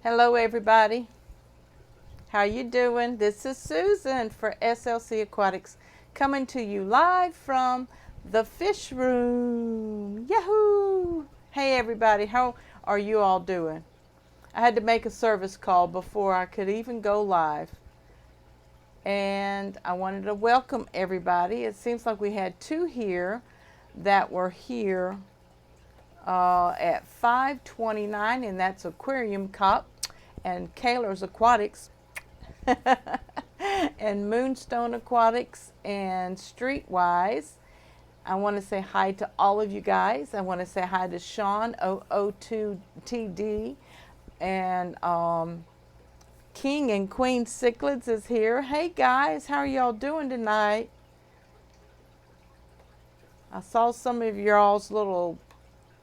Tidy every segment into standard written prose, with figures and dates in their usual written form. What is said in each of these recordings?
Hello everybody. How you doing? This is Susan for SLC Aquatics coming to you live from the fish room. Yahoo! Hey everybody, how are you all doing? I had to make a service call before I could even go live. And I wanted to welcome everybody. It seems like we had two here that were here at 5:29, and that's Aquarium Cop and Kaler's Aquatics and Moonstone Aquatics and Streetwise. I want to say hi to all of you guys. I want to say hi to Sean O02TD and King and Queen Cichlids is here. Hey guys, how are y'all doing tonight? I saw some of y'all's little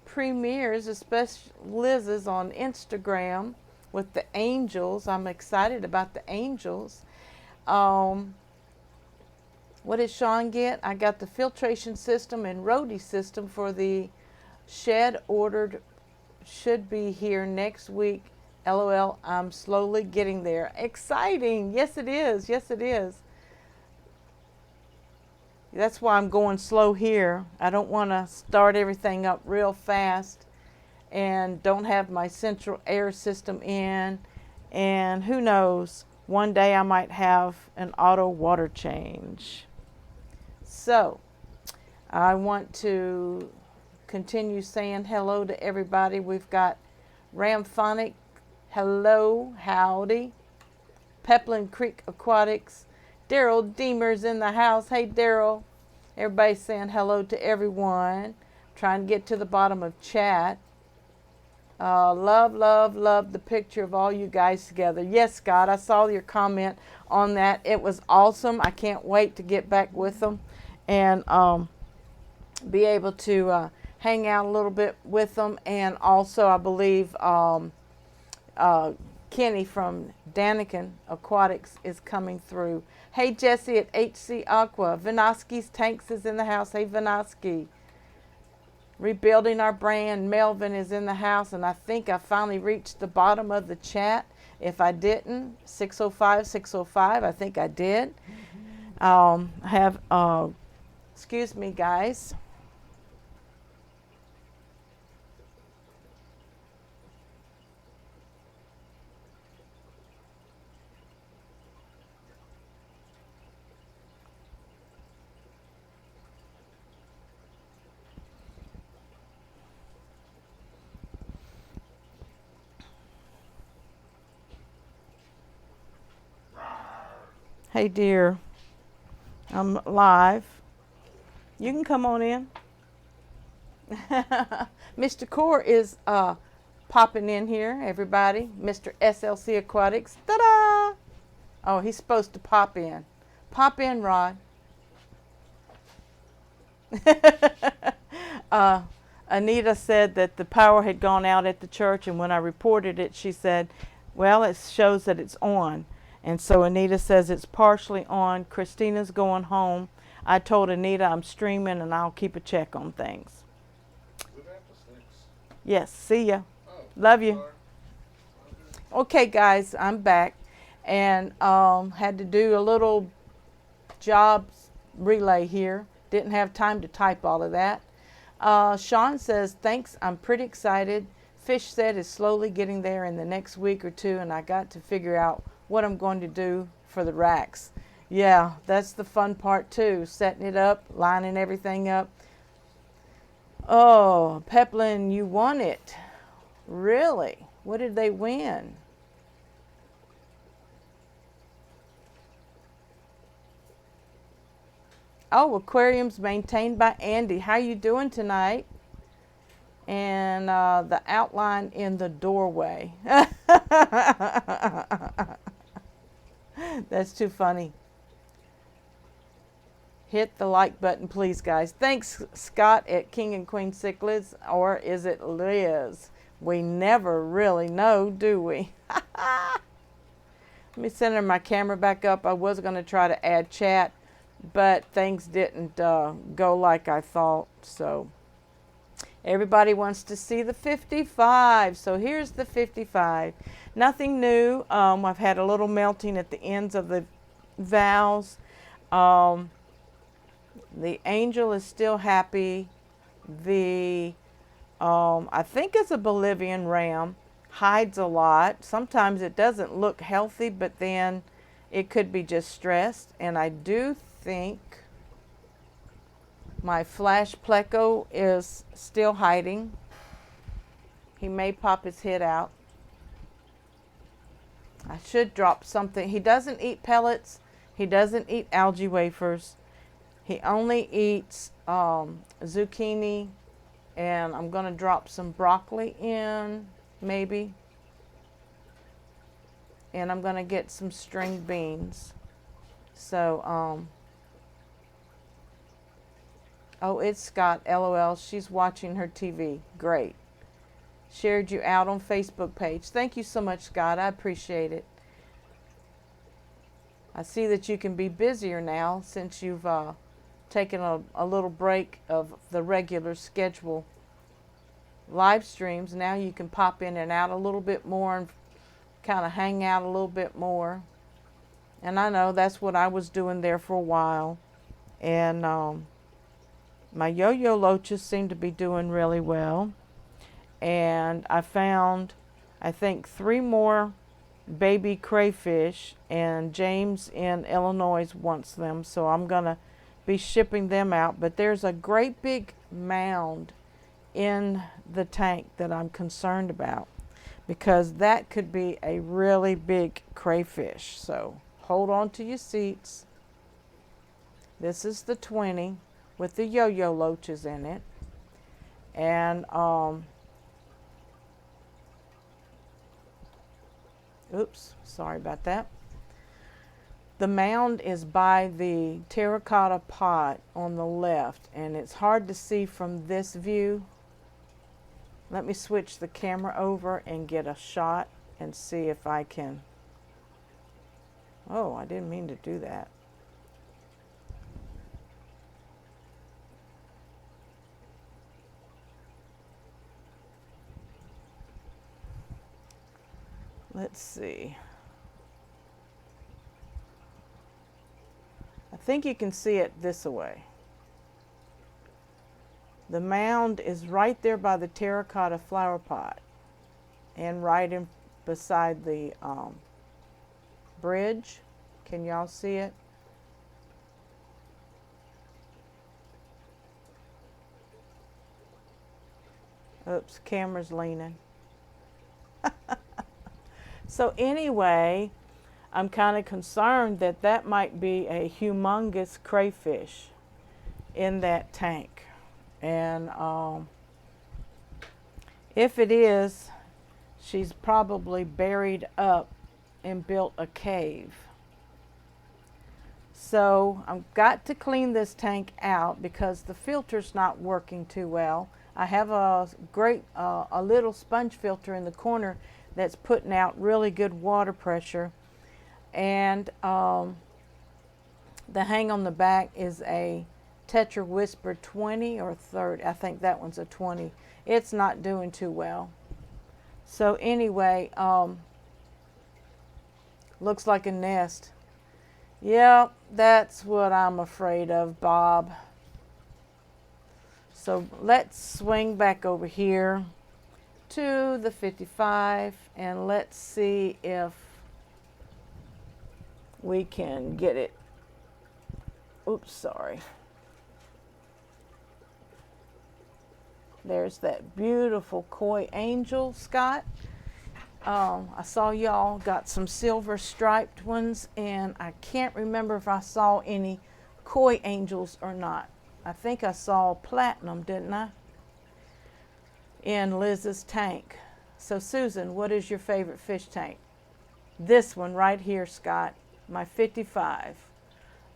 premieres, especially Liz's on Instagram with the angels. I'm excited about the angels. What did Sean get? I got the filtration system and roadie system for the shed ordered. Should be here next week. LOL, I'm slowly getting there. Exciting. Yes, it is. Yes, it is. That's why I'm going slow here. I don't want to start everything up real fast and don't have my central air system in. And who knows, one day I might have an auto water change. So I want to continue saying hello to everybody. We've got Ramphonic, hello, howdy. Peplin Creek Aquatics. Daryl Deemer's in the house. Hey, Daryl. Everybody's saying hello to everyone. Trying to get to the bottom of chat. Love, love, love the picture of all you guys together. Yes, Scott, I saw your comment on that. It was awesome. I can't wait to get back with them and be able to hang out a little bit with them. And also, I believe Kenny from Daniken Aquatics is coming through. Hey, Jesse at HC Aqua. Vinoski's Tanks is in the house. Hey, Vinoski. Rebuilding our brand. Melvin is in the house, and I think I finally reached the bottom of the chat. If I didn't, 605, 605, I think I did. Excuse me, guys. Hey, dear. I'm live. You can come on in. Mr. Core is popping in here, everybody. Mr. SLC Aquatics. Ta-da! Oh, he's supposed to pop in. Pop in, Rod. Anita said that the power had gone out at the church, and when I reported it, she said, well, it shows that it's on. And so Anita says it's partially on. Christina's going home. I told Anita I'm streaming and I'll keep a check on things. Yes, see ya. Love you. Okay, guys, I'm back and had to do a little job relay here. Didn't have time to type all of that. Sean says, thanks, I'm pretty excited. Fish Set is slowly getting there in the next week or two, and I got to figure out what I'm going to do for the racks. Yeah, that's the fun part too, setting it up, lining everything up. Oh, Peplin, you won it. Really? What did they win? Oh, aquarium's maintained by Andy. How you doing tonight? And the outline in the doorway. That's too funny. Hit the like button, please, guys. Thanks, Scott at King and Queen Cichlids. Or is it Liz? We never really know, do we? Let me center my camera back up. I was going to try to add chat, but things didn't go like I thought. So Everybody wants to see the 55, so here's the 55. Nothing new. I've had a little melting at the ends of the valves. The angel is still happy. The I think it's a Bolivian ram, hides a lot. Sometimes it doesn't look healthy, but then it could be just stressed. And I do think my flash pleco is still hiding. He may pop his head out. I should drop something. He doesn't eat pellets. He doesn't eat algae wafers. He only eats zucchini, and I'm going to drop some broccoli in, maybe. And I'm going to get some string beans. So, oh, it's Scott, LOL. She's watching her TV. Great. Shared you out on Facebook page. Thank you so much, Scott. I appreciate it. I see that you can be busier now since you've taken a little break of the regular schedule live streams. Now you can pop in and out a little bit more and kind of hang out a little bit more. And I know that's what I was doing there for a while. And my yo-yo loaches seem to be doing really well. And I found, I think, 3 more baby crayfish, and James in Illinois wants them, so I'm gonna be shipping them out. But there's a great big mound in the tank that I'm concerned about, because that could be a really big crayfish. So hold on to your seats. This is the 20 with the yo-yo loaches in it. And oops, sorry about that. The mound is by the terracotta pot on the left, and it's hard to see from this view. Let me switch the camera over and get a shot and see if I can. Oh, I didn't mean to do that. Let's see. I think you can see it this way. The mound is right there by the terracotta flower pot and right in beside the bridge. Can y'all see it? Oops, camera's leaning. So anyway, I'm kind of concerned that that might be a humongous crayfish in that tank. And if it is, she's probably buried up and built a cave. So I've got to clean this tank out because the filter's not working too well. I have a little sponge filter in the corner that's putting out really good water pressure. And the hang on the back is a Tetra Whisper 20 or 30. I think that one's a 20. It's not doing too well. So anyway, looks like a nest. Yep, that's what I'm afraid of, Bob. So let's swing back over here to the 55 and let's see if we can get it. Oops, sorry. There's that beautiful koi angel, Scott. I saw y'all got some silver striped ones, and I can't remember if I saw any koi angels or not. I think I saw platinum, didn't I? In Liz's tank. So Susan, what is your favorite fish tank? This one right here, Scott, my 55.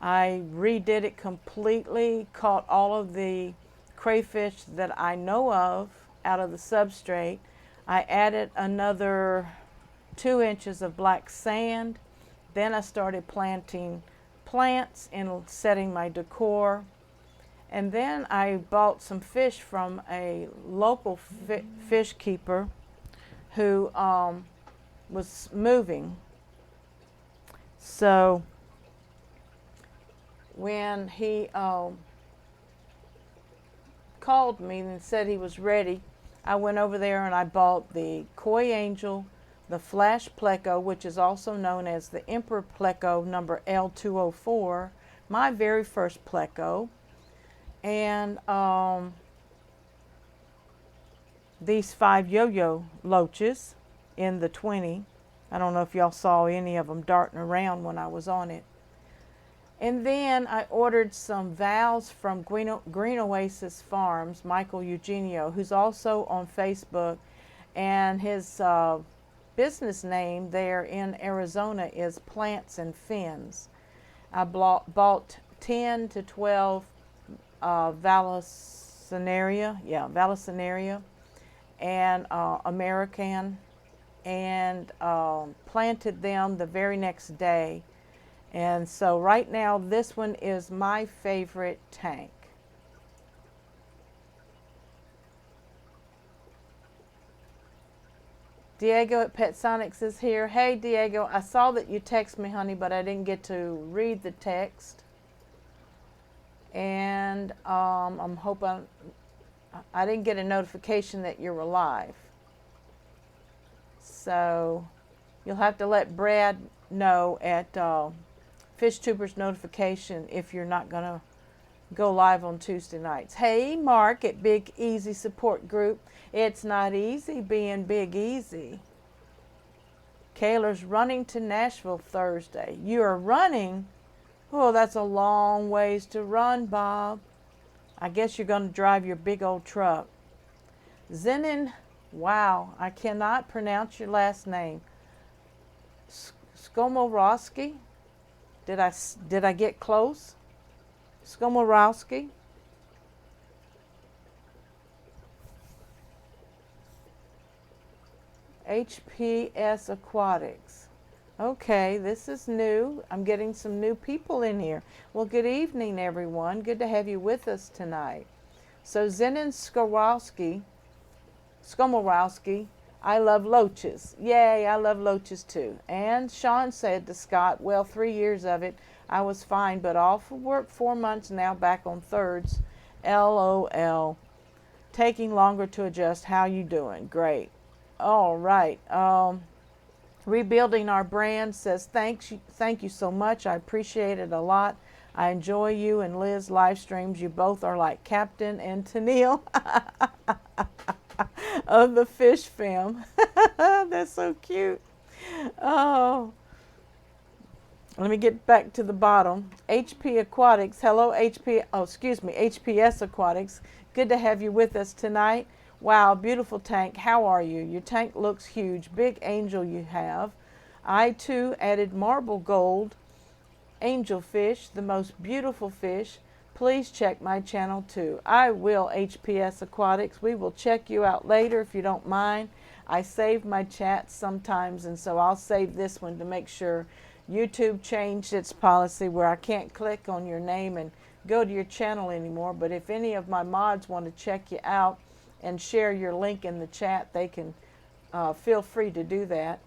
I redid it completely, caught all of the crayfish that I know of out of the substrate. I added another 2 inches of black sand. Then I started planting plants and setting my decor. And then I bought some fish from a local fish keeper who was moving. So when he called me and said he was ready, I went over there and I bought the koi angel, the flash pleco, which is also known as the emperor pleco number L204, my very first pleco, and these 5 yo-yo loaches in the 20. I don't know if y'all saw any of them darting around when I was on it. And then I ordered some valves from Green Oasis Farms, Michael Eugenio, who's also on Facebook, and his business name there in Arizona is Plants and Fins. I bought 10 to 12 Vallisneria and American, and planted them the very next day. And so right now this one is my favorite tank. Diego at Pet Sonics is here. Hey Diego, I saw that you text me, honey, but I didn't get to read the text. And I'm hoping I didn't get a notification that you're alive. So you'll have to let Brad know at FishTubers notification if you're not going to go live on Tuesday nights. Hey Mark at Big Easy Support Group. It's not easy being Big Easy. Kayla's running to Nashville Thursday. You are running? Oh, that's a long ways to run, Bob. I guess you're going to drive your big old truck. Zenin, wow, I cannot pronounce your last name. Skomorowski? Did I get close? Skomorowski? HPS Aquatics. Okay, this is new. I'm getting some new people in here. Well, good evening, everyone. Good to have you with us tonight. So Zenin Skomorowski, I love loaches. Yay, I love loaches too. And Sean said to Scott, well, 3 years of it, I was fine, but off of work 4 months now, back on thirds. LOL. Taking longer to adjust. How you doing? Great. All right. Rebuilding Our Brand says, thank you so much. I appreciate it a lot. I enjoy you and Liz live streams. You both are like Captain and Tennille of the fish fam. That's so cute. Oh, let me get back to the bottom. HP Aquatics. Hello, HPS Aquatics. Good to have you with us tonight. Wow, beautiful tank. How are you? Your tank looks huge. Big angel you have. I too added marble gold angelfish, the most beautiful fish. Please check my channel too. I will, HPS Aquatics. We will check you out later if you don't mind. I save my chats sometimes, and so I'll save this one to make sure. YouTube changed its policy where I can't click on your name and go to your channel anymore, but if any of my mods want to check you out and share your link in the chat, they can feel free to do that.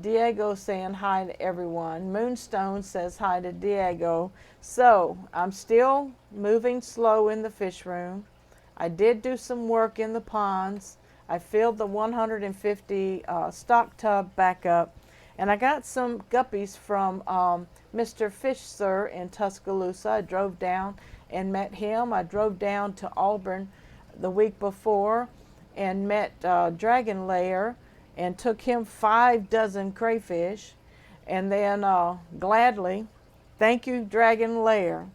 Diego saying hi to everyone. Moonstone says hi to Diego. So I'm still moving slow in the fish room. I did do some work in the ponds. I filled the 150 stock tub back up, and I got some guppies from Mr. Fish Sir in Tuscaloosa. I drove down and met him. I drove down to Auburn the week before and met Dragon Lair and took him 5 dozen crayfish, and then gladly, thank you Dragon Lair.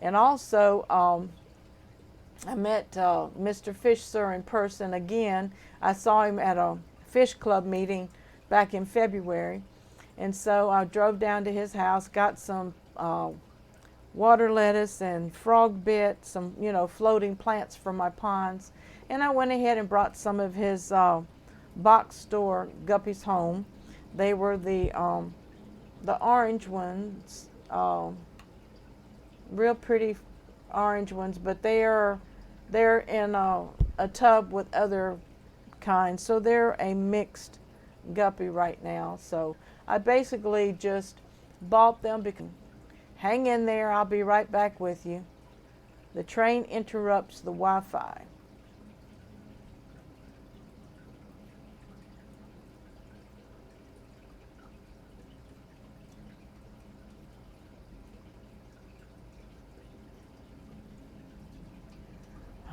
And also I met Mr. Fish Sir in person again. I saw him at a fish club meeting back in February, and so I drove down to his house, got some water lettuce and frog bit, some floating plants from my ponds, and I went ahead and brought some of his box store guppies home. They were the orange ones, real pretty orange ones, but they're in a tub with other kinds, so they're a mixed guppy right now. So I basically just bought them because hang in there, I'll be right back with you. The train interrupts the Wi-Fi.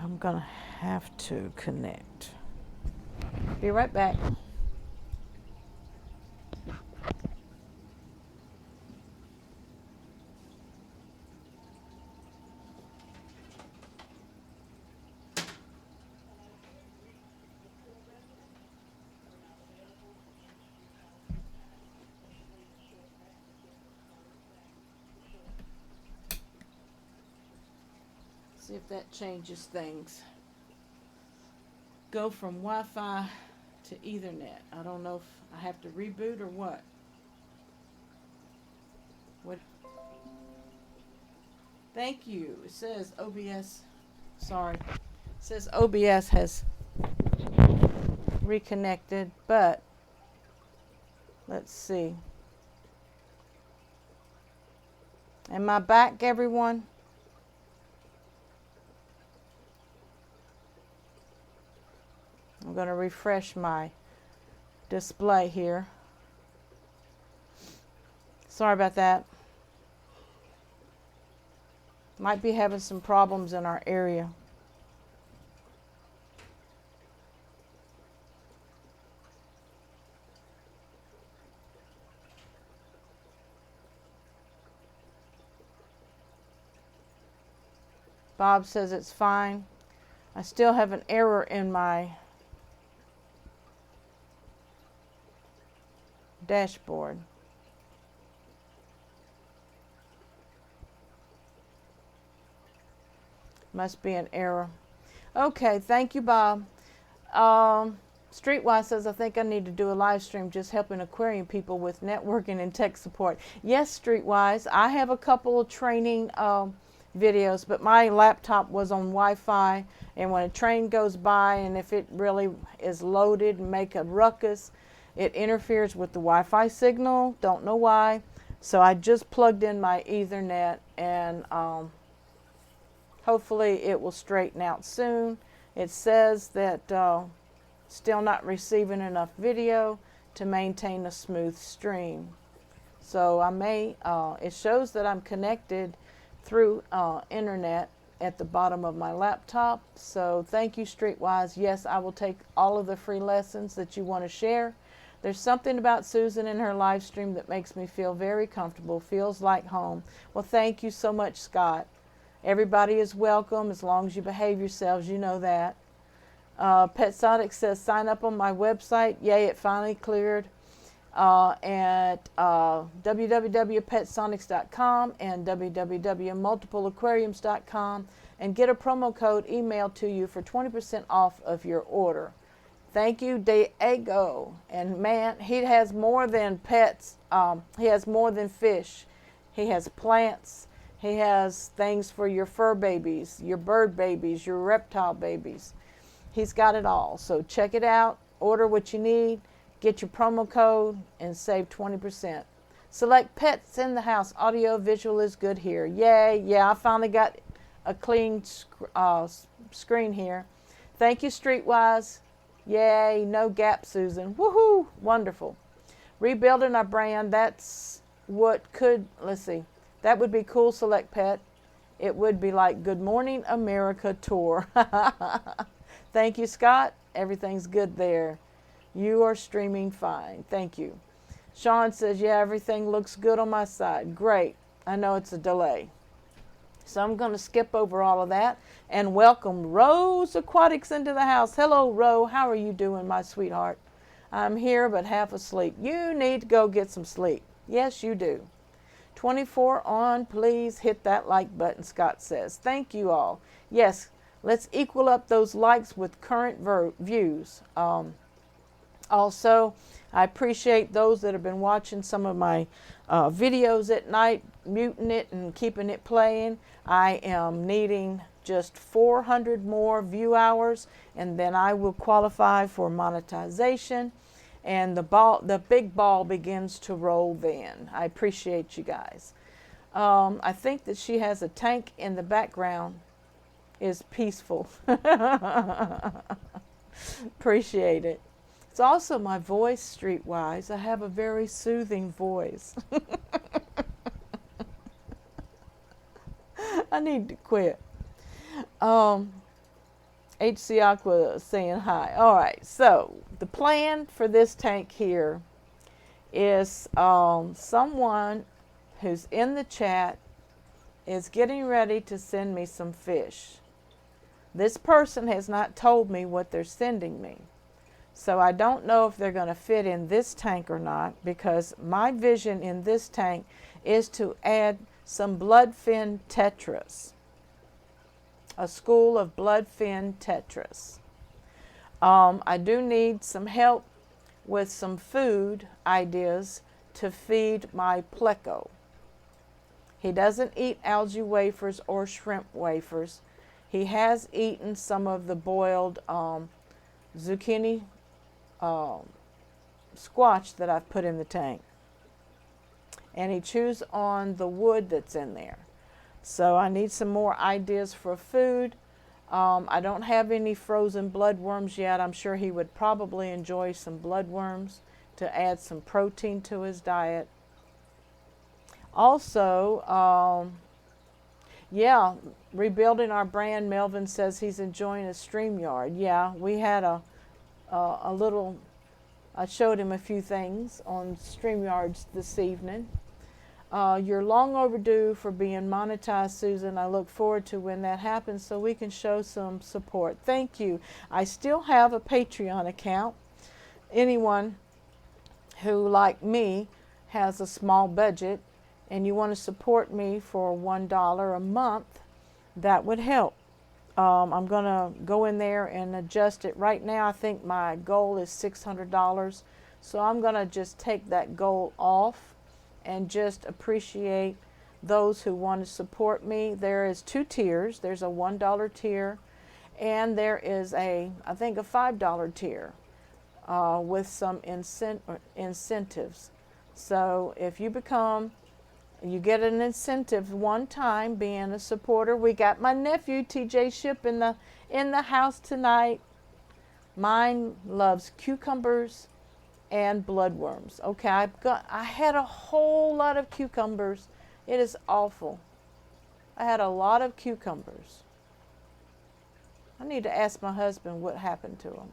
I'm gonna have to connect. Be right back. See if that changes things. Go from Wi-Fi to Ethernet. I don't know if I have to reboot or what. What? Thank you. It says OBS. Sorry. It says OBS has reconnected, but let's see. Am I back, everyone? I'm going to refresh my display here. Sorry about that. Might be having some problems in our area. Bob says it's fine. I still have an error in my dashboard. Must be an error. Okay, thank you, Bob. Streetwise says, I think I need to do a live stream just helping aquarium people with networking and tech support. Yes, Streetwise, I have a couple of training videos, but my laptop was on Wi-Fi, and when a train goes by and if it really is loaded and make a ruckus, it interferes with the Wi-Fi signal. Don't know why. So I just plugged in my Ethernet, and hopefully it will straighten out soon. It says that still not receiving enough video to maintain a smooth stream. So I may, it shows that I'm connected through internet at the bottom of my laptop. So thank you, Streetwise. Yes, I will take all of the free lessons that you want to share. There's something about Susan and her live stream that makes me feel very comfortable, feels like home. Well, thank you so much, Scott. Everybody is welcome as long as you behave yourselves, you know that. PetSonic says, sign up on my website. Yay, it finally cleared. At www.petsonics.com and www.multipleaquariums.com, and get a promo code emailed to you for 20% off of your order. Thank you, Diego. And man, he has more than pets. He has more than fish. He has plants. He has things for your fur babies, your bird babies, your reptile babies. He's got it all. So check it out. Order what you need. Get your promo code and save 20%. Select pets in the house. Audio visual is good here. Yay. Yeah, I finally got a clean screen here. Thank you, Streetwise. Yay. No gap, Susan. Woohoo. Wonderful. Rebuilding our brand. That's what could, let's see. That would be cool, Select Pet. It would be like Good Morning America tour. Thank you, Scott. Everything's good there. You are streaming fine. Thank you. Sean says, yeah, everything looks good on my side. Great. I know it's a delay. So I'm going to skip over all of that and welcome Rose Aquatics into the house. Hello, Ro. How are you doing, my sweetheart? I'm here but half asleep. You need to go get some sleep. Yes, you do. 24 on, please hit that like button, Scott says. Thank you all. Yes, let's equal up those likes with current views. Also, I appreciate those that have been watching some of my videos at night, muting it and keeping it playing. I am needing just 400 more view hours, and then I will qualify for monetization, and the big ball begins to roll then. I appreciate you guys. I think that she has a tank in the background. Is peaceful. Appreciate it. It's also my voice, streetwise. I have a very soothing voice. I need to quit. HC Aqua saying hi. All right, so the plan for this tank here is someone who's in the chat is getting ready to send me some fish. This person has not told me what they're sending me. So I don't know if they're going to fit in this tank or not, because my vision in this tank is to add some bloodfin tetras. A school of bloodfin tetras. I do need some help with some food ideas to feed my pleco. He doesn't eat algae wafers or shrimp wafers. He has eaten some of the boiled zucchini squash that I've put in the tank. And he chews on the wood that's in there. So I need some more ideas for food. I don't have any frozen bloodworms yet. I'm sure he would probably enjoy some bloodworms to add some protein to his diet. Also, yeah, rebuilding our brand. Melvin says he's enjoying a StreamYard. Yeah, we had a little, I showed him a few things on StreamYards this evening. You're long overdue for being monetized, Susan. I look forward to when that happens so we can show some support. Thank you. I still have a Patreon account. Anyone who, like me, has a small budget and you want to support me for $1 a month, that would help. I'm going to go in there and adjust it. Right now, I think my goal is $600. So I'm going to just take that goal off and just appreciate those who want to support me. There is 2 tiers. There's a $1 tier, and there is I think a $5 tier with some incentives. So if you get an incentive one time being a supporter. We got my nephew TJ Ship in the house tonight. Mine loves cucumbers and bloodworms. Okay, I had a whole lot of cucumbers. It is awful. I had a lot of cucumbers. I need to ask my husband what happened to them.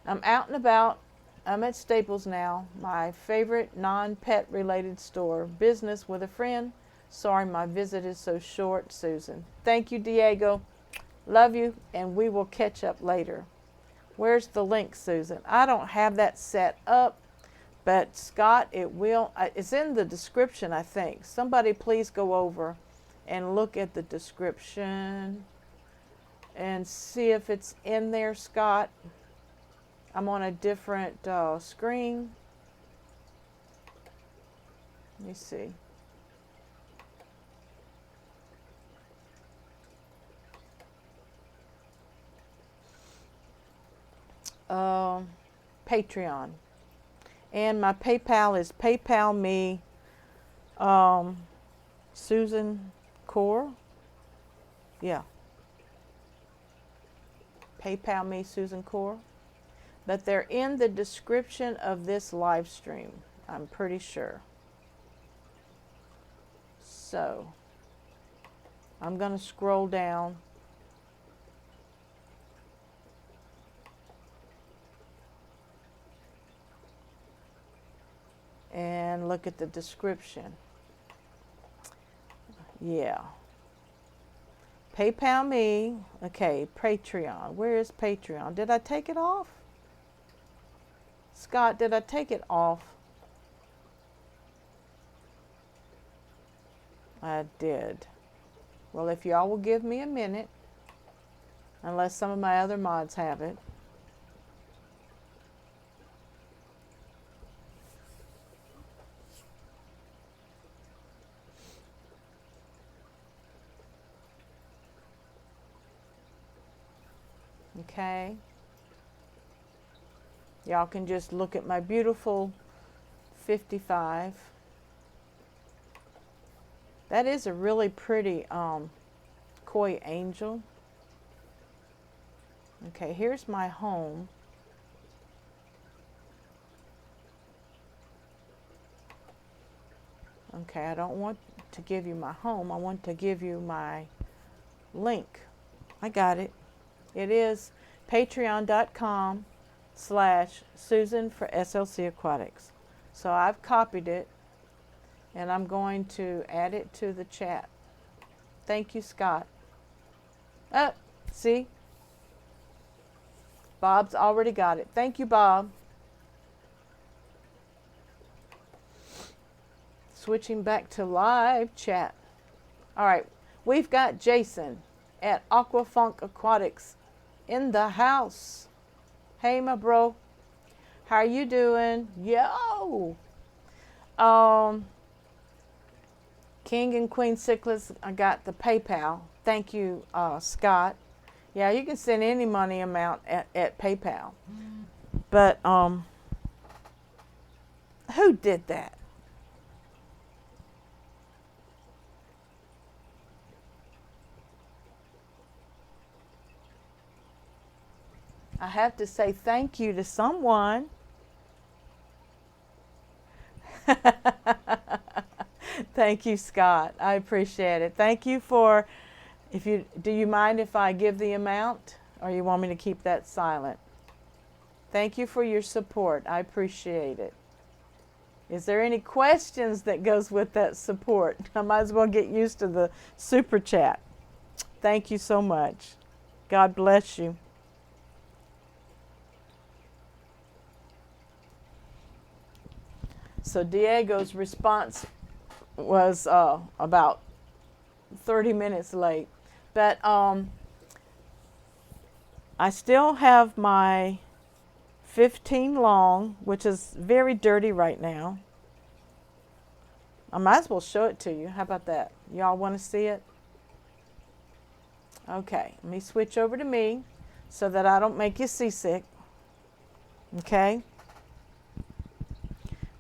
I'm out and about. I'm at Staples now, my favorite non-pet related store. Business with a friend. Sorry my visit is so short, Susan. Thank you, Diego. Love you, and we will catch up later. Where's the link, Susan? I don't have that set up, but Scott, it's in the description, I think. Somebody please go over and look at the description and see if it's in there, Scott. I'm on a different screen. Let me see. Patreon. And my PayPal is PayPal me, Susan Core. Yeah. PayPal me, Susan Core. But they're in the description of this live stream, I'm pretty sure. So, I'm going to scroll down. And look at the description. Yeah. PayPal me. Okay, Patreon. Where is Patreon? Did I take it off? Scott, did I take it off? I did. Well, if y'all will give me a minute, unless some of my other mods have it. Okay. Y'all can just look at my beautiful 55. That is a really pretty koi angel. Okay, here's my home. Okay, I don't want to give you my home. I want to give you my link. I got it. It is patreon.com/Susan for SLC Aquatics. So I've copied it and I'm going to add it to the chat. Thank you, Scott. Oh, see? Bob's already got it. Thank you, Bob. Switching back to live chat. All right, we've got Jason at Aquafunk Aquatics in the house. Hey, my bro. How are you doing? Yo! King and Queen Cichlids, I got the PayPal. Thank you, Scott. Yeah, you can send any money amount at PayPal. But who did that? I have to say thank you to someone. Thank you, Scott. I appreciate it. Thank you for, do you mind if I give the amount or you want me to keep that silent? Thank you for your support. I appreciate it. Is there any questions that goes with that support? I might as well get used to the super chat. Thank you so much. God bless you. So Diego's response was about 30 minutes late. But I still have my 15 long, which is very dirty right now. I might as well show it to you. How about that? Y'all want to see it? Okay, let me switch over to me so that I don't make you seasick. Okay?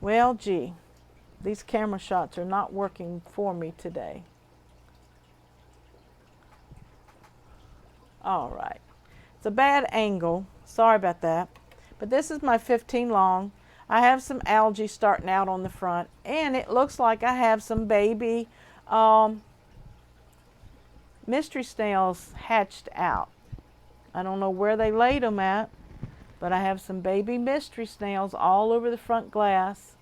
Well, gee, these camera shots are not working for me today. All right. It's a bad angle. Sorry about that. But this is my 15 long. I have some algae starting out on the front, and it looks like I have some baby mystery snails hatched out. I don't know where they laid them at, but I have some baby mystery snails all over the front glass.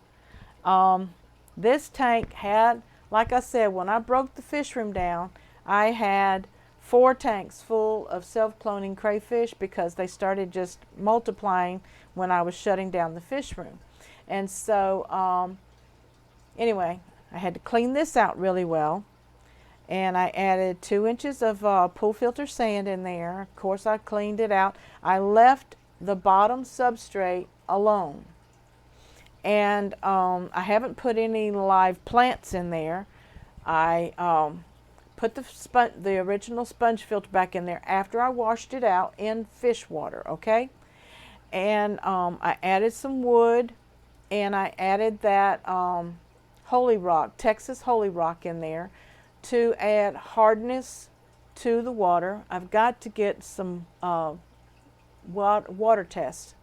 This tank had, like I said, when I broke the fish room down, I had 4 tanks full of self-cloning crayfish because they started just multiplying when I was shutting down the fish room. And so anyway, I had to clean this out really well. And I added 2 inches of pool filter sand in there. Of course, I cleaned it out. I left the bottom substrate alone. And I haven't put any live plants in there. I put the original sponge filter back in there after I washed it out in fish water, okay? And I added some wood, and I added that holy rock, Texas holy rock in there to add hardness to the water. I've got to get some water tests.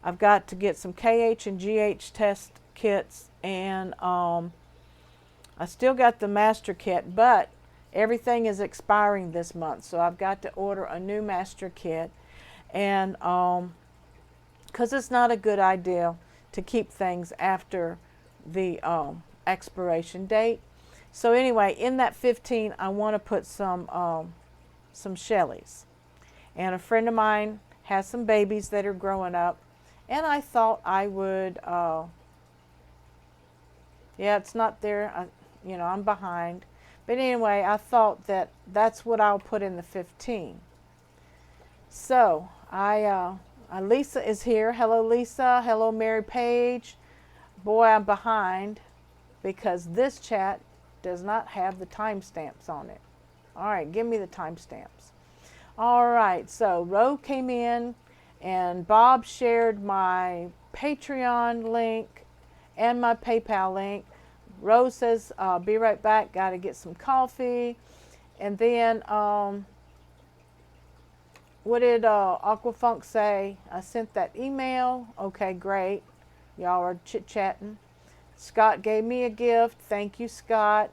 I've got to get some KH and GH test kits, and I still got the master kit, but everything is expiring this month, so I've got to order a new master kit. And because it's not a good idea to keep things after the expiration date. So anyway, in that 15, I want to put some shellies. And a friend of mine has some babies that are growing up, and I thought I would, yeah, it's not there, I'm behind. But anyway, I thought that that's what I'll put in the 15. So Lisa is here. Hello, Lisa. Hello, Mary Page. Boy, I'm behind because this chat does not have the timestamps on it. All right, give me the timestamps. All right, so Ro came in and Bob shared my Patreon link and my PayPal link. Ro says, be right back, got to get some coffee. And then, what did Aquafunk say? I sent that email. Okay, great. Y'all are chit-chatting. Scott gave me a gift. Thank you, Scott.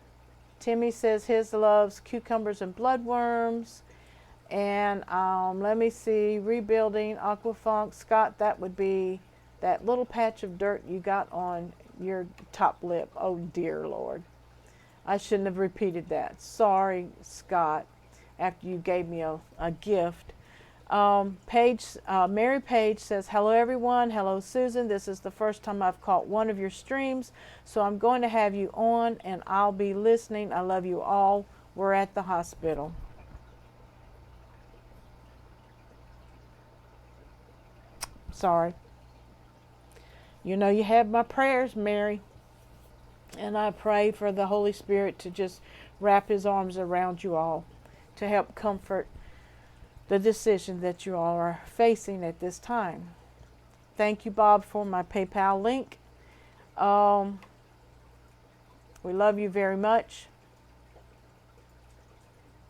Timmy says his loves cucumbers and bloodworms. And let me see, rebuilding Aquafunk. Scott, that would be that little patch of dirt you got on your top lip. Oh, dear Lord. I shouldn't have repeated that. Sorry, Scott, after you gave me a gift. Mary Page says, hello, everyone. Hello, Susan. This is the first time I've caught one of your streams, so I'm going to have you on, and I'll be listening. I love you all. We're at the hospital. Sorry. You know you have my prayers, Mary. And I pray for the Holy Spirit to just wrap his arms around you all to help comfort the decision that you all are facing at this time. Thank you, Bob, for my PayPal link. We love you very much.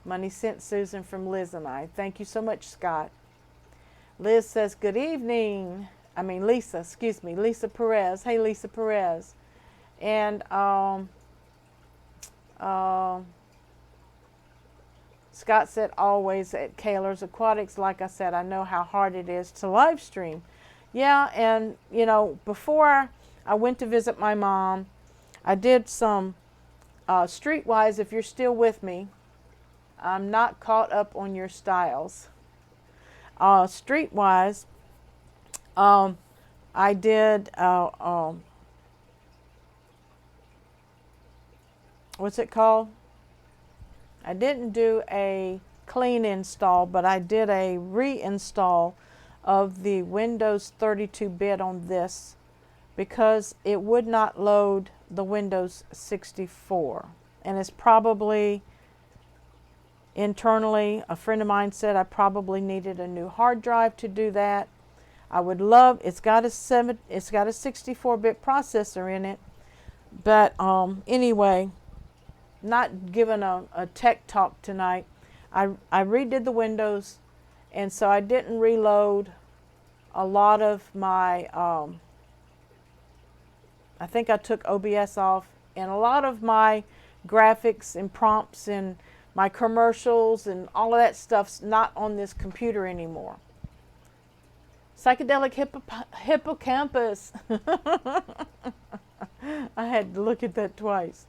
Money sent, Susan, from Liz and I. Thank you so much, Scott. Liz says, good evening. Lisa, excuse me, Lisa Perez. Hey, Lisa Perez. And Scott said, always at Kaler's Aquatics. Like I said, I know how hard it is to live stream. Yeah, and, you know, before I went to visit my mom, I did some Streetwise, if you're still with me. I'm not caught up on your styles. Streetwise, I did, what's it called? I didn't do a clean install, but I did a reinstall of the Windows 32-bit on this because it would not load the Windows 64. And it's probably internally, a friend of mine said I probably needed a new hard drive to do that. I would love, it's got a 64-bit processor in it, but anyway, not giving a tech talk tonight. I redid the Windows, and so I didn't reload a lot of my, I think I took OBS off, and a lot of my graphics and prompts and my commercials and all of that stuff's not on this computer anymore. Psychedelic hippocampus. I had to look at that twice.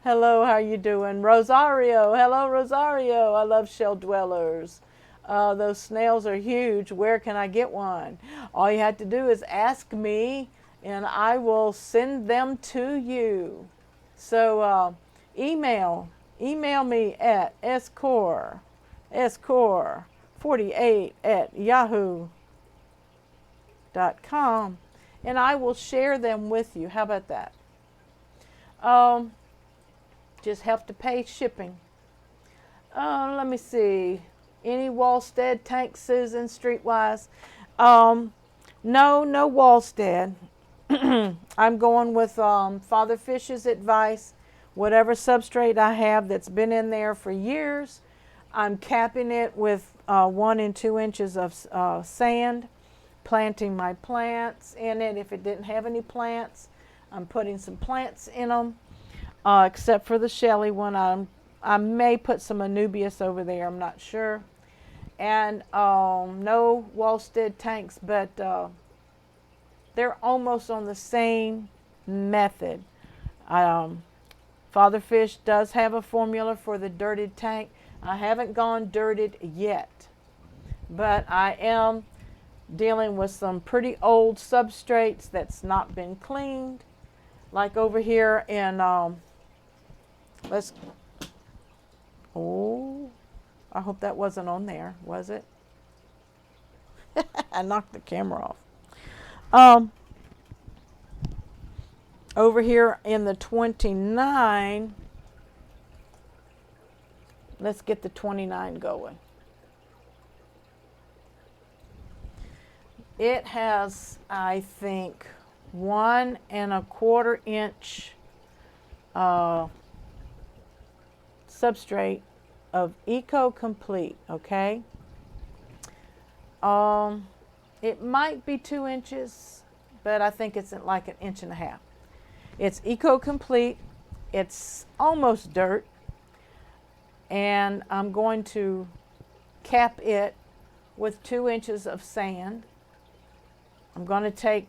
Hello, how you doing? Rosario. Hello, Rosario. I love shell dwellers. Those snails are huge. Where can I get one? All you have to do is ask me, and I will send them to you. So email me at score48@yahoo.com, and I will share them with you. How about that? Just have to pay shipping. Let me see. Any Wallstead tanks, Susan, Streetwise? No Wallstead. I'm going with Father Fish's advice. Whatever substrate I have that's been in there for years, I'm capping it with 1 and 2 inches of sand, planting my plants in it. If it didn't have any plants, I'm putting some plants in them, except for the Shelly one. I may put some Anubias over there, I'm not sure. And no Wallstead tanks, but they're almost on the same method. Father Fish does have a formula for the dirted tank. I haven't gone dirted yet, but I am dealing with some pretty old substrates that's not been cleaned. Like over here in, I hope that wasn't on there, was it? I knocked the camera off. Over here in the 29, let's get the 29 going. It has, I think, 1¼ inch substrate of Eco Complete, okay? It might be 2 inches, but I think it's like 1.5 inches. It's Eco Complete. It's almost dirt. And I'm going to cap it with 2 inches of sand. I'm going to take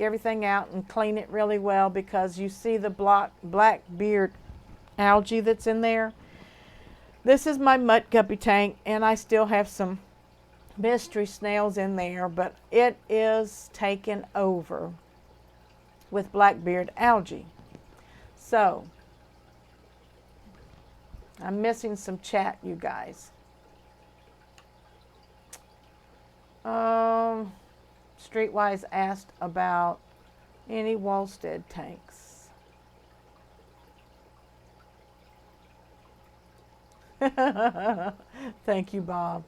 everything out and clean it really well, because you see the black beard algae that's in there. This is my mud guppy tank, and I still have some mystery snails in there, but it is taken over with blackbeard algae. So I'm missing some chat, you guys. Streetwise asked about any Wallstead tanks. Thank you, Bob.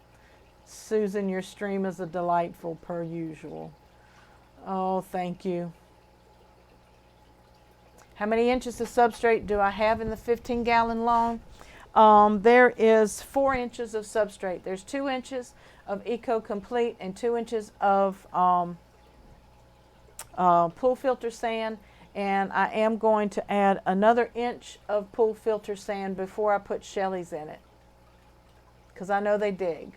Susan, your stream is a delightful per usual. Oh, thank you. How many inches of substrate do I have in the 15-gallon loan? There is 4 inches of substrate. There's 2 inches of Eco Complete and 2 inches of pool filter sand, and I am going to add another inch of pool filter sand before I put Shelly's in it, because I know they dig.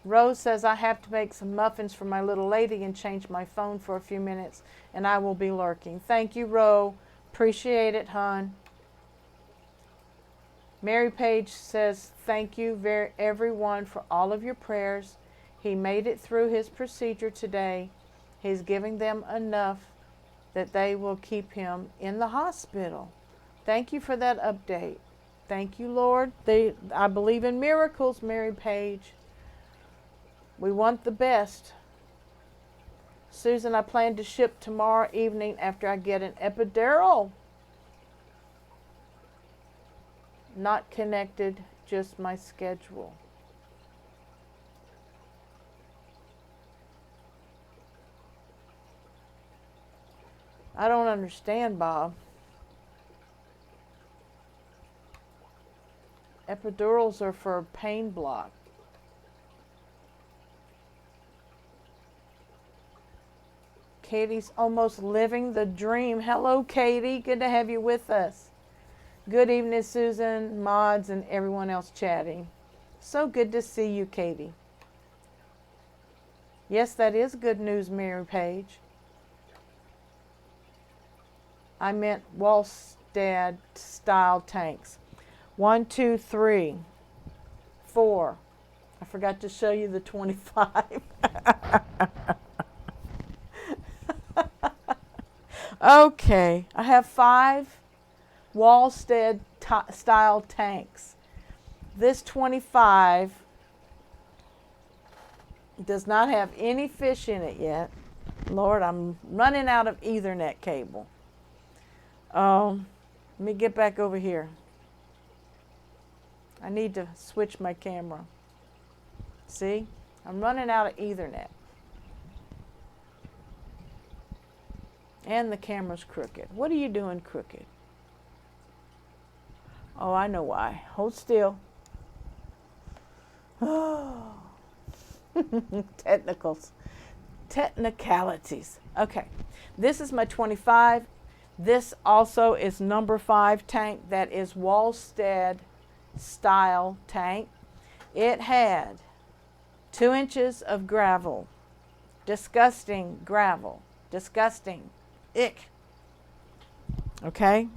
Rose says, I have to make some muffins for my little lady and change my phone for a few minutes, and I will be lurking. Thank you, Rose. Appreciate it, hon. Mary Page says, thank you everyone for all of your prayers. He made it through his procedure today. He's giving them enough that they will keep him in the hospital. Thank you for that update. Thank you, Lord. I believe in miracles, Mary Page. We want the best. Susan, I plan to ship tomorrow evening after I get an epidural. Not connected, just my schedule. I don't understand, Bob. Epidurals are for pain block. Katie's almost living the dream. Hello, Katie. Good to have you with us. Good evening, Susan, mods, and everyone else chatting. So good to see you, Katie. Yes, that is good news, Mary Page. I meant Wallstead style tanks. 1, 2, 3, 4. I forgot to show you the 25. Okay, I have 5 Wallstead style tanks. This 25 does not have any fish in it yet. Lord, I'm running out of Ethernet cable. Let me get back over here. I need to switch my camera. See, I'm running out of Ethernet. And the camera's crooked. What are you doing crooked? Oh, I know why. Hold still. Oh. Technicalities. Okay. This is my 25. This also is number 5 tank. That is Wallstead style tank. It had 2 inches of gravel. Disgusting gravel. Disgusting. Ick. Okay.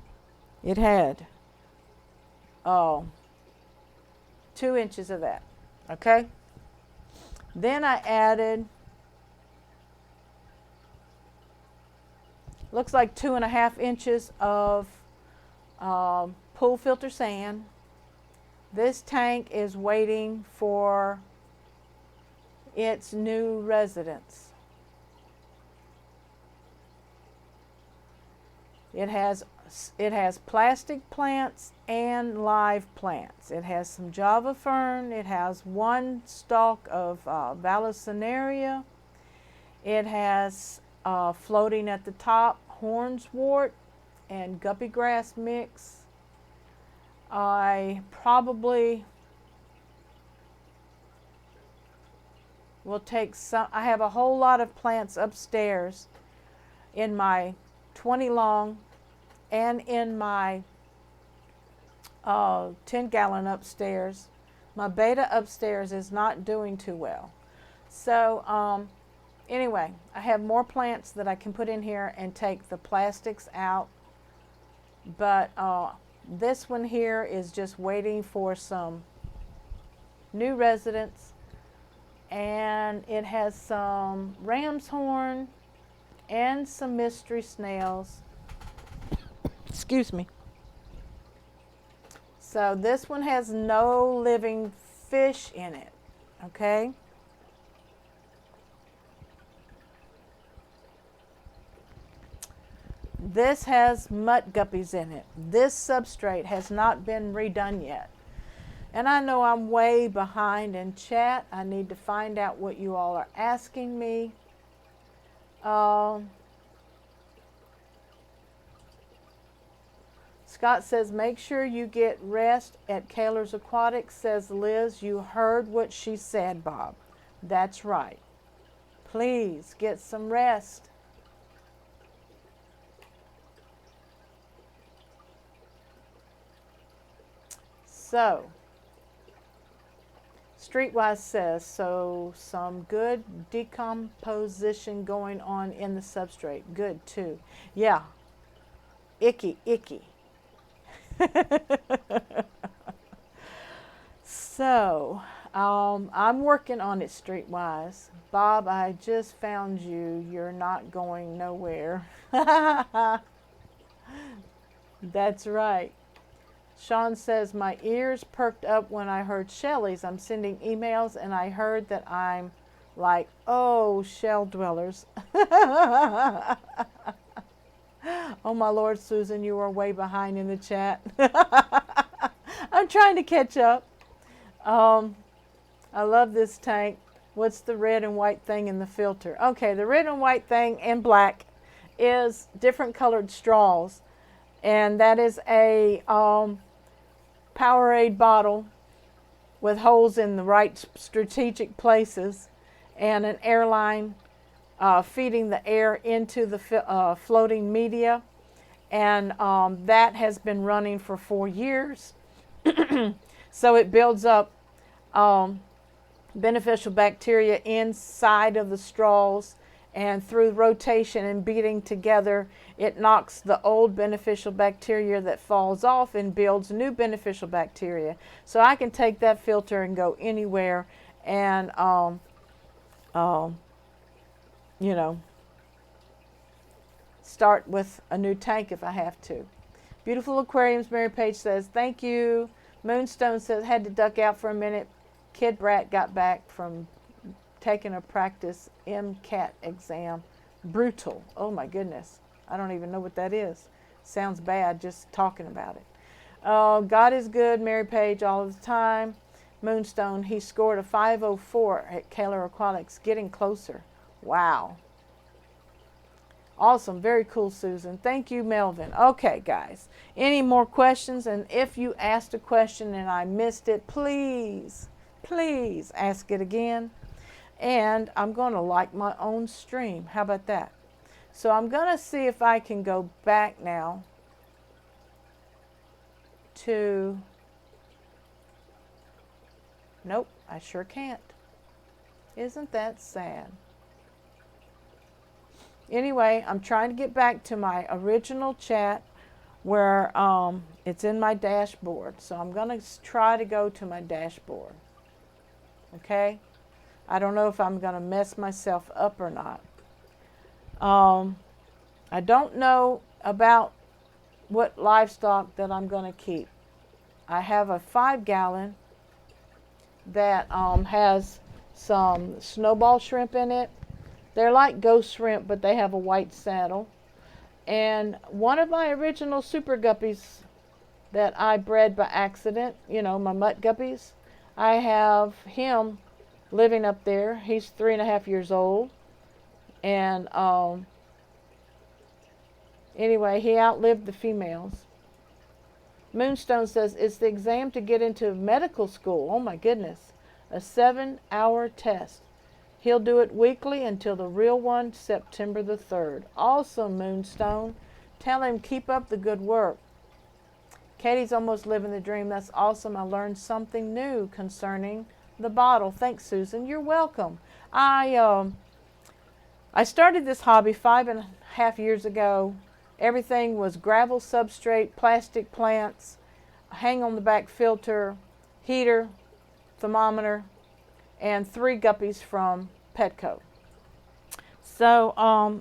It had 2 inches of that. Okay. Then I added, looks like 2.5 inches of pool filter sand. This tank is waiting for its new residence. It has It has plastic plants and live plants. It has some Java fern. It has one stalk of Vallisneria. It has floating at the top hornswort and guppy grass mix. I probably will take some. I have a whole lot of plants upstairs in my 20 long and in my 10-gallon upstairs. My beta upstairs is not doing too well. So anyway, I have more plants that I can put in here and take the plastics out. But this one here is just waiting for some new residents. And it has some ram's horn and some mystery snails. Excuse me. So this one has no living fish in it, okay? This has mutt guppies in it. This substrate has not been redone yet. And I know I'm way behind in chat. I need to find out what you all are asking me. Scott says, make sure you get rest at Kaler's Aquatics. Says Liz, you heard what she said, Bob. That's right. Please get some rest. So, Streetwise says, so some good decomposition going on in the substrate. Good too. Yeah. Icky, icky. So, I'm working on it, Streetwise. Bob, I just found you. You're not going nowhere. That's right. Sean says, my ears perked up when I heard Shelley's. I'm sending emails and I heard that I'm like, oh, shell dwellers. Oh, my Lord, Susan, you are way behind in the chat. I'm trying to catch up. I love this tank. What's the red and white thing in the filter? Okay, the red and white thing and black is different colored straws. And that is a Powerade bottle with holes in the right strategic places and an airline feeding the air into the floating media. And that has been running for 4 years. So it builds up beneficial bacteria inside of the straws, and through rotation and beating together, it knocks the old beneficial bacteria that falls off and builds new beneficial bacteria. So I can take that filter and go anywhere and, you know, start with a new tank if I have to. Beautiful Aquariums, Mary Page says, thank you. Moonstone says, had to duck out for a minute. Kid Brat got back from taking a practice MCAT exam. Brutal. Oh my goodness. I don't even know what that is. Sounds bad just talking about it. God is good, Mary Page, all of the time. Moonstone, he scored a 504 at Kaler Aquatics, getting closer. Wow. Awesome. Very cool, Susan. Thank you, Melvin. Okay, guys. Any more questions? And if you asked a question and I missed it, please ask it again. And I'm going to like my own stream. How about that? So I'm going to see if I can go back now to... Nope, I sure can't. Isn't that sad? Anyway, I'm trying to get back to my original chat where it's in my dashboard. So I'm going to try to go to my dashboard. Okay? I don't know if I'm going to mess myself up or not. I don't know about what livestock that I'm going to keep. I have a 5-gallon that has some snowball shrimp in it. They're like ghost shrimp, but they have a white saddle. And one of my original super guppies that I bred by accident, you know, my mutt guppies, I have him living up there. He's 3.5 years old. And anyway, he outlived the females. Moonstone says, it's the exam to get into medical school. Oh my goodness. A 7-hour test. He'll do it weekly until the real one, September the 3rd. Awesome, Moonstone. Tell him keep up the good work. Katie's almost living the dream. That's awesome. I learned something new concerning the bottle. Thanks, Susan. You're welcome. I started this hobby 5.5 years ago. Everything was gravel substrate, plastic plants, hang on the back filter, heater, thermometer, and 3 guppies from Petco. So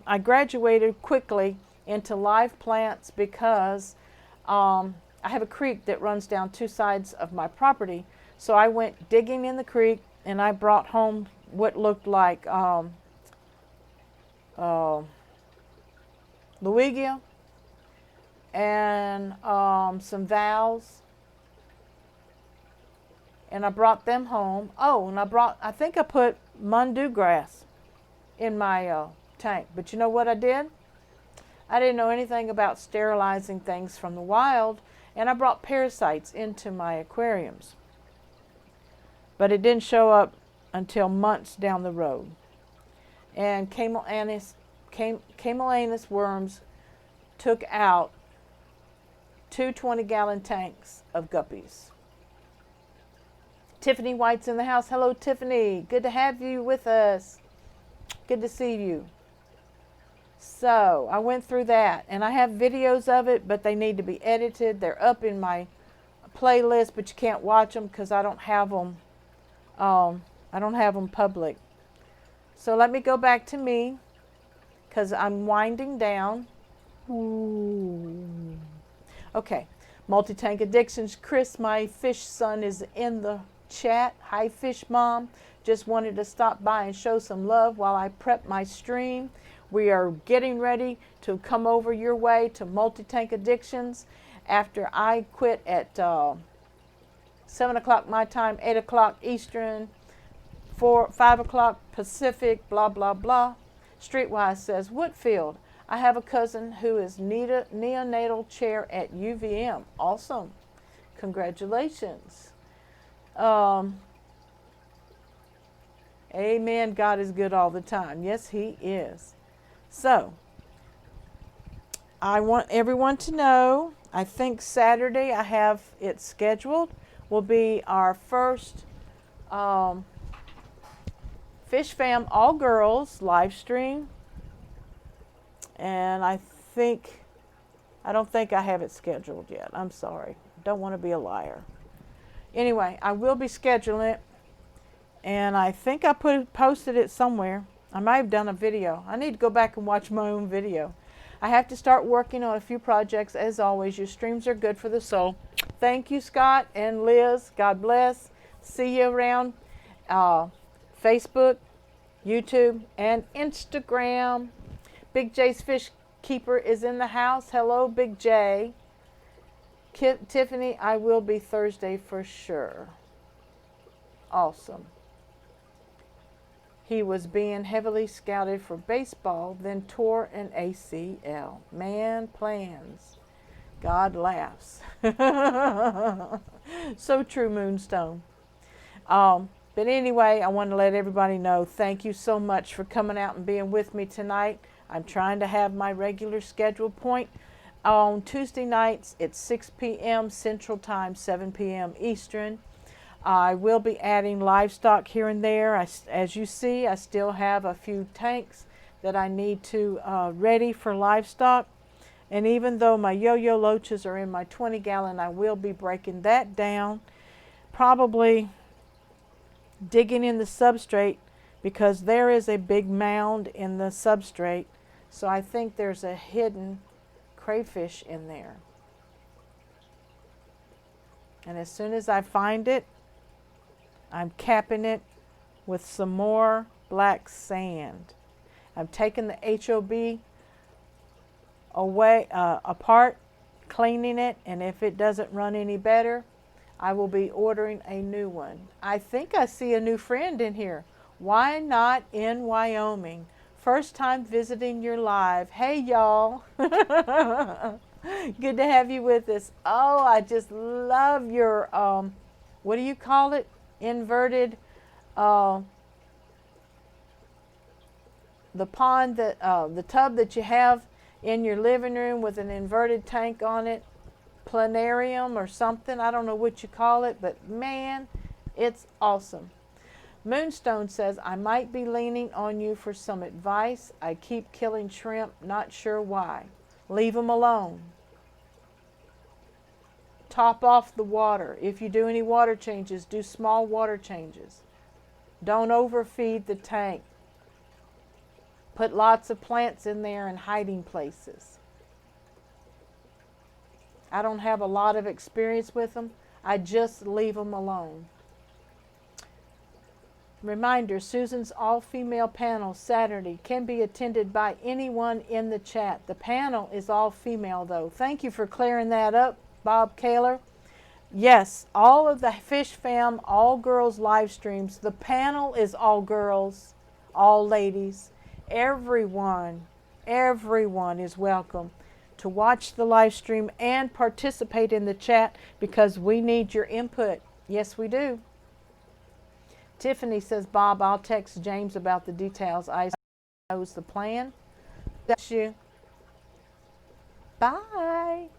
I graduated quickly into live plants because I have a creek that runs down 2 sides of my property. So I went digging in the creek and I brought home what looked like Luigia and some valves, and I brought them home. Oh, and I think I put mundu grass in my tank. But you know what I did? I didn't know anything about sterilizing things from the wild, and I brought parasites into my aquariums. But it didn't show up until months down the road. And Camellanus worms took out 2 20-gallon tanks of guppies. Tiffany White's in the house. Hello, Tiffany. Good to have you with us. Good to see you. So I went through that, and I have videos of it, but they need to be edited. They're up in my playlist, but you can't watch them because I don't have them. I don't have them public. So let me go back to me because I'm winding down. Ooh. Okay, multi-tank addictions. Chris, my fish son, is in the chat. Hi, Fish Mom. Just wanted to stop by and show some love while I prep my stream. We are getting ready to come over your way to multi-tank addictions after I quit at 7 o'clock my time, 8 o'clock Eastern, 5 o'clock Pacific, blah, blah, blah. Streetwise says, Woodfield, I have a cousin who is neonatal chair at UVM. Awesome. Congratulations. Amen. God is good all the time. Yes, he is. So, I want everyone to know, I think Saturday I have it scheduled, will be our first Fish Fam All Girls live stream. And I don't think I have it scheduled yet. I'm sorry. Don't want to be a liar. Anyway, I will be scheduling it. And I think I posted it somewhere. I might have done a video. I need to go back and watch my own video. I have to start working on a few projects. As always, your streams are good for the soul. Thank you, Scott and Liz. God bless. See you around Facebook, YouTube, and Instagram. Big J's Fish Keeper is in the house. Hello, Big J. Tiffany, I will be Thursday for sure. Awesome. He was being heavily scouted for baseball, then tore an ACL. Man plans. God laughs. So true, Moonstone. But anyway, I want to let everybody know, thank you so much for coming out and being with me tonight. I'm trying to have my regular schedule point on Tuesday nights at 6 p.m. Central Time, 7 p.m. Eastern. I will be adding livestock here and there. As you see, I still have a few tanks that I need to ready for livestock. And even though my yo-yo loaches are in my 20-gallon, I will be breaking that down. Probably digging in the substrate because there is a big mound in the substrate. So I think there's a hidden crayfish in there. And as soon as I find it, I'm capping it with some more black sand. I'm taking the HOB away apart, cleaning it, and if it doesn't run any better, I will be ordering a new one. I think I see a new friend in here. Why not in Wyoming? First time visiting your live. Hey y'all. Good to have you with us. Oh, I just love your what do you call it? Inverted the pond that the tub that you have in your living room with an inverted tank on it, planarium or something. I don't know what you call it, but man, it's awesome. Moonstone says, I might be leaning on you for some advice. I keep killing shrimp, not sure why. Leave them alone. Top off the water. If you do any water changes, do small water changes. Don't overfeed the tank. Put lots of plants in there and hiding places. I don't have a lot of experience with them. I just leave them alone. Reminder, Susan's all-female panel Saturday can be attended by anyone in the chat. The panel is all female though. Thank you for clearing that up, Bob Kaler. Yes, all of the Fish Fam, all girls live streams. The panel is all girls, all ladies. Everyone is welcome to watch the live stream and participate in the chat because we need your input. Yes, we do. Tiffany says, Bob, I'll text James about the details. I knows the plan. That's you. Bye.